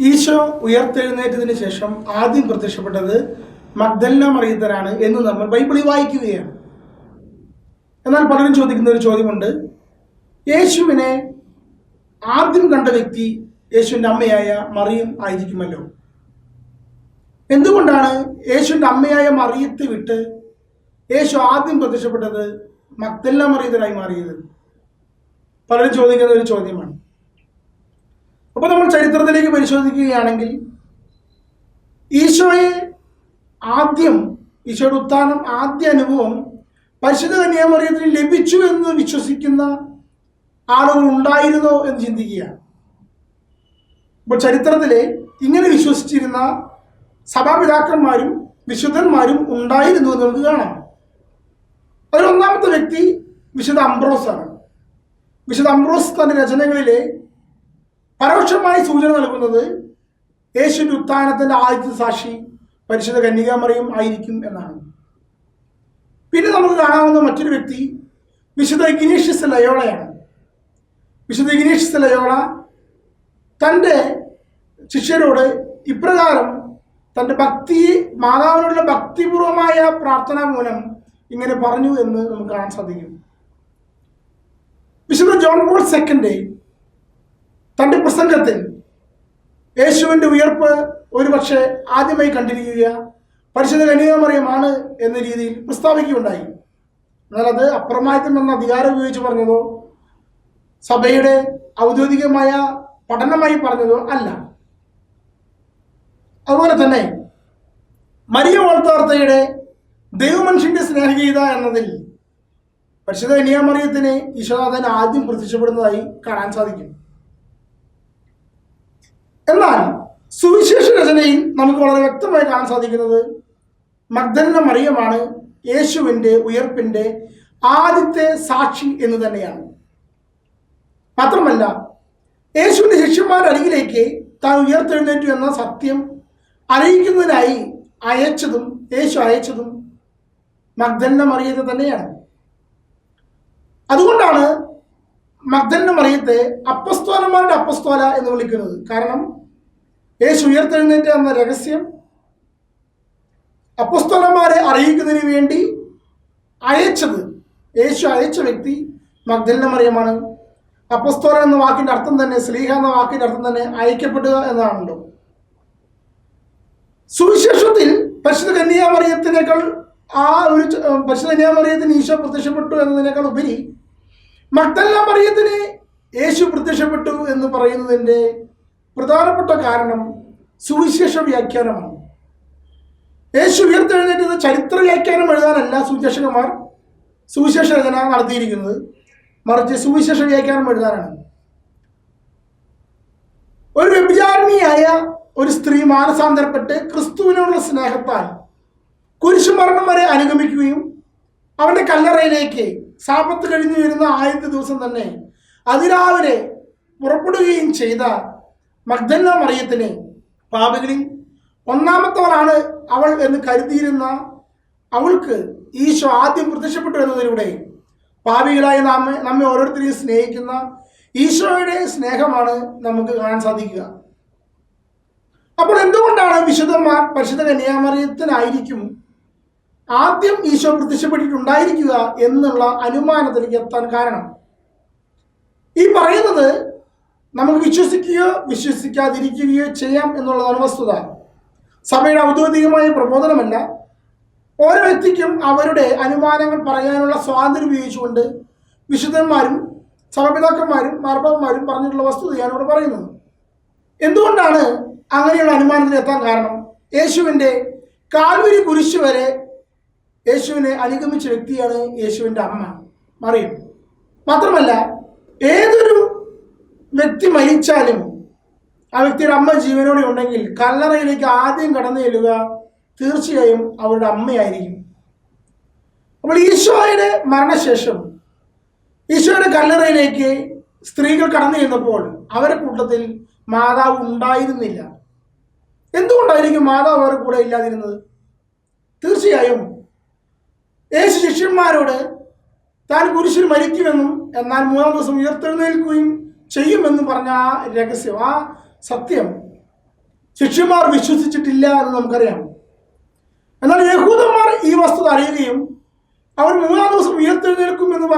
ഈശോ ഉയർത്തെഴുന്നേറ്റതിന് ശേഷം ആദ്യം പ്രത്യക്ഷപ്പെട്ടത് മഗ്ദലന മറിയത്തിനാണ് എന്ന് നമ്മൾ ബൈബിളിൽ വായിക്കുകയാണ്. എന്നാൽ പലരും ചോദിക്കുന്ന ഒരു ചോദ്യമുണ്ട്, യേശുവിനെ ആദ്യം കണ്ട വ്യക്തി യേശുവിൻ്റെ അമ്മയായ മറിയം ആയിരിക്കുമല്ലോ. എന്തുകൊണ്ടാണ് യേശുവിൻ്റെ അമ്മയായ മറിയത്തെ വിട്ട് യേശു ആദ്യം പ്രത്യക്ഷപ്പെട്ടത് മഗ്ദലന മറിയത്തിനായി മാറിയത്? പലരും ചോദിക്കുന്ന ഒരു ചോദ്യമാണ്. അപ്പോൾ നമ്മൾ ചരിത്രത്തിലേക്ക് പരിശോധിക്കുകയാണെങ്കിൽ ഈശോയുടെ ഉത്ഥാനം ആദ്യ അനുഭവം പരിശുദ്ധ കന്യാമറിയത്തിന് ലഭിച്ചു എന്ന് വിശ്വസിക്കുന്ന ആളുകൾ ഉണ്ടായിരുന്നോ എന്ന് ചിന്തിക്കുകയാണ്. അപ്പോൾ ചരിത്രത്തിലെ ഇങ്ങനെ വിശ്വസിച്ചിരുന്ന സഭാപിതാക്കന്മാരും വിശുദ്ധന്മാരും ഉണ്ടായിരുന്നു എന്ന് നമുക്ക് കാണാം. അതിലൊന്നാമത്തെ വ്യക്തി വിശുദ്ധ അംബ്രോസാണ്. വിശുദ്ധ അംബ്രോസ് തന്റെ രചനകളിലെ പരോക്ഷമായി സൂചന നൽകുന്നത് യേശുവിന്റെ ഉത്ഥാനത്തിന്റെ ആദ്യത്തെ സാക്ഷി പരിശുദ്ധ കന്യകാമറിയം ആയിരിക്കും എന്നാണ്. പിന്നെ നമുക്ക് കാണാവുന്ന മറ്റൊരു വ്യക്തി വിശുദ്ധ ഇഗ്നേഷ്യസ് ലയോളയാണ്. വിശുദ്ധ ഇഗ്നേഷ്യസ് ലയോള തൻ്റെ ശിഷ്യരോട് ഇപ്രകാരം തൻ്റെ മാതാവിനുള്ള ഭക്തിപൂർവമായ പ്രാർത്ഥന മൂലം ഇങ്ങനെ പറഞ്ഞു എന്ന് നമുക്ക് കാണാൻ സാധിക്കും. വിശുദ്ധ ജോൺ പോൾ സെക്കൻഡ് തൻ്റെ പ്രസംഗത്തിൽ യേശുവിൻ്റെ ഉയർപ്പ് ഒരുപക്ഷെ ആദ്യമായി കണ്ടിരിക്കുക പരിശുദ്ധ കന്യകാമറിയമാണ് എന്ന രീതിയിൽ പ്രസ്താവിക്കുകയുണ്ടായി. എന്നാൽ അത് അപ്രമാദിത്വം എന്ന അധികാരം ഉപയോഗിച്ച് പറഞ്ഞതോ സഭയുടെ ഔദ്യോഗികമായ പഠനമായി പറഞ്ഞതോ അല്ല. അതുപോലെ തന്നെ മരിയ വാൾത്താർത്തയുടെ ദൈവമനുഷ്യന്റെ സ്നേഹഗീത എന്നതിൽ പരിശുദ്ധ കന്യകാമറിയത്തിന് ഈശോനാഥൻ ആദ്യം പ്രത്യക്ഷപ്പെടുന്നതായി കാണാൻ സാധിക്കും. എന്നാൽ സുവിശേഷ രചനയിൽ നമുക്ക് വളരെ വ്യക്തമായി കാണാൻ സാധിക്കുന്നത് മഗ്ദലന മറിയമാണ് യേശുവിൻ്റെ ഉയർപ്പിൻ്റെ ആദ്യത്തെ സാക്ഷി എന്ന് തന്നെയാണ്. മാത്രമല്ല യേശുവിൻ്റെ ശിഷ്യന്മാരുടെ അരികിലേക്ക് താൻ ഉയർത്തെഴുന്നേറ്റു എന്ന സത്യം അറിയിക്കുന്നതിനായി യേശു അയച്ചതും മഗ്ദലന മറിയത്തെ തന്നെയാണ്. അതുകൊണ്ടാണ് മഗ്ദലന മറിയത്തെ അപ്പസ്തോലന്മാരുടെ അപ്പസ്തോല എന്ന് വിളിക്കുന്നത്. കാരണം യേശു ഉയർത്തെഴുന്നേറ്റ എന്ന രഹസ്യം അപ്പസ്തോലന്മാരെ അറിയിക്കുന്നതിന് വേണ്ടി യേശു അയച്ച വ്യക്തി മഗ്ദലന മറിയമാണ്. അപ്പസ്തോലൻ എന്ന വാക്കിന്റെ അർത്ഥം തന്നെ, സ്ലീഹ എന്ന വാക്കിന്റെ അർത്ഥം തന്നെ അയക്കപ്പെടുക എന്നതാണല്ലോ. സുവിശേഷത്തിൽ പരിശുദ്ധ കന്യകാമറിയത്തിനേക്കാൾ പരിശുദ്ധ കന്യകാമറിയത്തിന് ഈശോ പ്രത്യക്ഷപ്പെട്ടു എന്നതിനേക്കാൾ ഉപരി മഗ്ദലന മറിയത്തിന് യേശു പ്രത്യക്ഷപ്പെട്ടു എന്ന് പറയുന്നതിൻ്റെ പ്രധാനപ്പെട്ട കാരണം സുവിശേഷ വ്യാഖ്യാനമാണ്. യേശു ഉയർത്തെഴുന്നേറ്റത് ചരിത്ര വ്യാഖ്യാനം എഴുതാനല്ല സുവിശേഷ രചന നടത്തിയിരിക്കുന്നത്, മറിച്ച് സുവിശേഷ വ്യാഖ്യാനം എഴുതാനാണ്. ഒരു വ്യഭിചാരിണിയായ ഒരു സ്ത്രീ മാനസാന്തരപ്പെട്ട് ക്രിസ്തുവിനോടുള്ള സ്നേഹത്താൽ കുരിശുമരണം വരെ അനുഗമിക്കുകയും അവന്റെ കല്ലറയിലേക്ക് സാപത്ത് കഴിഞ്ഞു വരുന്ന ആദ്യത്തെ ദിവസം തന്നെ അതിരാവിലെ പുറപ്പെടുകയും ചെയ്ത മഗ്ദലന മറിയത്തിന് പാപികളിൽ ഒന്നാമത്തവളാണ് അവൾ എന്ന് കരുതിയിരുന്ന അവൾക്ക് ഈശോ ആദ്യം പ്രത്യക്ഷപ്പെട്ടു എന്നതിലൂടെ പാപികളായ നമ്മെ ഓരോരുത്തരെയും സ്നേഹിക്കുന്ന ഈശോയുടെ സ്നേഹമാണ് നമുക്ക് കാണാൻ സാധിക്കുക. അപ്പോൾ എന്തുകൊണ്ടാണ് വിശുദ്ധന്മാർ പരിശുദ്ധ കന്യാമറിയത്തിനായിരിക്കും ആദ്യം ഈശോ പ്രത്യക്ഷപ്പെട്ടിട്ടുണ്ടായിരിക്കുക എന്നുള്ള അനുമാനത്തിലേക്ക് എത്താൻ കാരണം? ഈ പറയുന്നത് നമുക്ക് വിശ്വസിക്കുകയോ വിശ്വസിക്കാതിരിക്കുകയോ ചെയ്യാം എന്നുള്ളതാണ് വസ്തുത. സഭയുടെ ഔദ്യോഗികമായ പ്രബോധനമല്ല. ഓരോ വ്യക്തിക്കും അവരുടെ അനുമാനങ്ങൾ പറയാനുള്ള സ്വാതന്ത്ര്യം ഉപയോഗിച്ചുകൊണ്ട് വിശുദ്ധന്മാരും സഭാപിതാക്കന്മാരും മാർപ്പാപ്പന്മാരും പറഞ്ഞിട്ടുള്ള വസ്തുതയാണ് ഇവിടെ പറയുന്നത്. എന്തുകൊണ്ടാണ് അങ്ങനെയുള്ള അനുമാനത്തിൽ എത്താൻ കാരണം? യേശുവിൻ്റെ കാൽവരി കുരിശ് വരെ യേശുവിനെ അനുഗമിച്ച വ്യക്തിയാണ് യേശുവിൻ്റെ അമ്മ മറിയം. മാത്രമല്ല ഏതൊരു വ്യക്തി മരിച്ചാലും ആ വ്യക്തിയുടെ അമ്മ ജീവനോടെ ഉണ്ടെങ്കിൽ കല്ലറയിലേക്ക് ആദ്യം കടന്നു ചെല്ലുക തീർച്ചയായും അവരുടെ അമ്മയായിരിക്കും. അപ്പോൾ ഈശോയുടെ മരണശേഷം ഈശോയുടെ കല്ലറയിലേക്ക് സ്ത്രീകൾ കടന്നു ചെന്നപ്പോൾ അവരുടെ കൂട്ടത്തിൽ മാതാവ് ഉണ്ടായിരുന്നില്ല. എന്തുകൊണ്ടായിരിക്കും മാതാവ് അവരുടെ കൂടെ ഇല്ലാതിരുന്നത്? തീർച്ചയായും യേശു ശിഷ്യന്മാരോട് താൻ കുരിശിൽ മരിക്കുമെന്നും എന്നാൽ മൂന്നാം ദിവസം ഉയർത്തെഴുന്നേൽക്കുകയും ചെയ്യുമെന്ന് പറഞ്ഞ ആ രഹസ്യം, ആ സത്യം ശിഷ്യന്മാർ വിശ്വസിച്ചിട്ടില്ല എന്ന് നമുക്കറിയാം. എന്നാൽ യഹൂദന്മാർ ഈ വസ്തുത അറിയുകയും അവൻ 3-ാം ദിവസം ഉയർത്തെഴുന്നേൽക്കും എന്ന്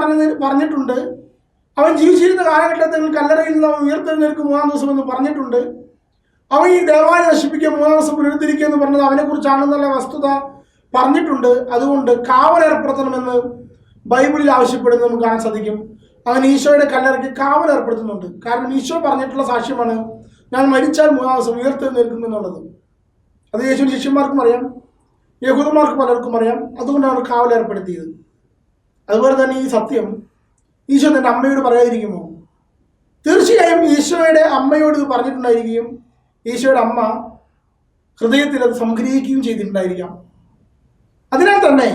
പറഞ്ഞിട്ടുണ്ട്. അവൻ ജീവിച്ചിരുന്ന കാലഘട്ടത്തിൽ കല്ലറയിൽ നിന്ന് അവൻ ഉയർത്തെഴുന്നേൽക്കും 3-ാം ദിവസം എന്ന് പറഞ്ഞിട്ടുണ്ട്. അവൻ ഈ ദേവാലയം നശിപ്പിക്കുക 3-ാം ദിവസം പുനരുദ്ധരിക്കുക എന്ന് പറഞ്ഞത് അവനെക്കുറിച്ചാണെന്നുള്ള വസ്തുത പറഞ്ഞിട്ടുണ്ട്. അതുകൊണ്ട് കാവലേർപ്പെടുത്തണമെന്ന് ബൈബിളിൽ ആവശ്യപ്പെടുന്നത് നമുക്ക് കാണാൻ സാധിക്കും. അങ്ങനെ ഈശോയുടെ കല്ലറയ്ക്ക് കാവലേർപ്പെടുത്തുന്നുണ്ട്. കാരണം ഈശോ പറഞ്ഞിട്ടുള്ള സാക്ഷ്യമാണ് ഞാൻ മരിച്ചാൽ 3-ാം ദിവസം ഉയർത്തെഴുന്നേൽക്കും എന്നുള്ളത്. അത് യേശുവിൻ്റെ ശിഷ്യന്മാർക്കും അറിയാം, യഹൂദന്മാർക്ക് പലർക്കും അറിയാം. അതുകൊണ്ടാണ് കാവലേർപ്പെടുത്തിയത്. അതുപോലെ തന്നെ ഈ സത്യം ഈശോ തൻ്റെ അമ്മയോട് പറയാതിരിക്കുമോ? തീർച്ചയായും ഈശോയുടെ അമ്മയോട് ഇത് പറഞ്ഞിട്ടുണ്ടായിരിക്കുകയും ഈശോയുടെ അമ്മ ഹൃദയത്തിൽ അത് സംഗ്രഹിക്കുകയും ചെയ്തിട്ടുണ്ടായിരിക്കാം. അതിനാൽ തന്നെ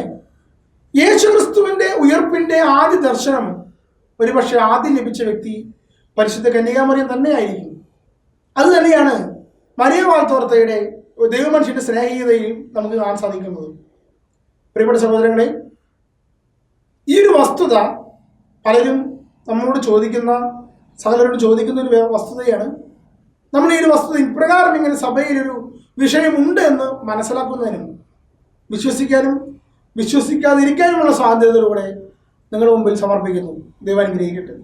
യേശു ക്രിസ്തുവിൻ്റെ ഉയർപ്പിൻ്റെ ആദ്യ ദർശനം ഒരുപക്ഷെ ആദ്യം ലഭിച്ച വ്യക്തി പരിശുദ്ധ കന്യകാമറിയം തന്നെയായിരിക്കും. അത് തന്നെയാണ് മരിയ വാൾത്തോർത്തയുടെ ദൈവമനുഷ്യന്റെ സ്നേഹികതയിൽ നമുക്ക് കാണാൻ സാധിക്കുന്നത്. പ്രിയപ്പെട്ട സഹോദരങ്ങളെ, ഈ ഒരു വസ്തുത പലരും നമ്മളോട് സകലരോട് ചോദിക്കുന്ന ഒരു വസ്തുതയാണ്. നമ്മൾ ഈ ഒരു വസ്തുത ഇപ്രകാരം ഇങ്ങനെ സഭയിലൊരു വിഷയമുണ്ട് എന്ന് മനസ്സിലാക്കുന്നതിനും വിശ്വസിക്കാനും വിശ്വസിക്കാതിരിക്കാനുമുള്ള സ്വാതന്ത്ര്യത്തോടുകൂടെ നിങ്ങളുടെ മുമ്പിൽ സമർപ്പിക്കുന്നു. ദൈവം അനുഗ്രഹിക്കട്ടെ.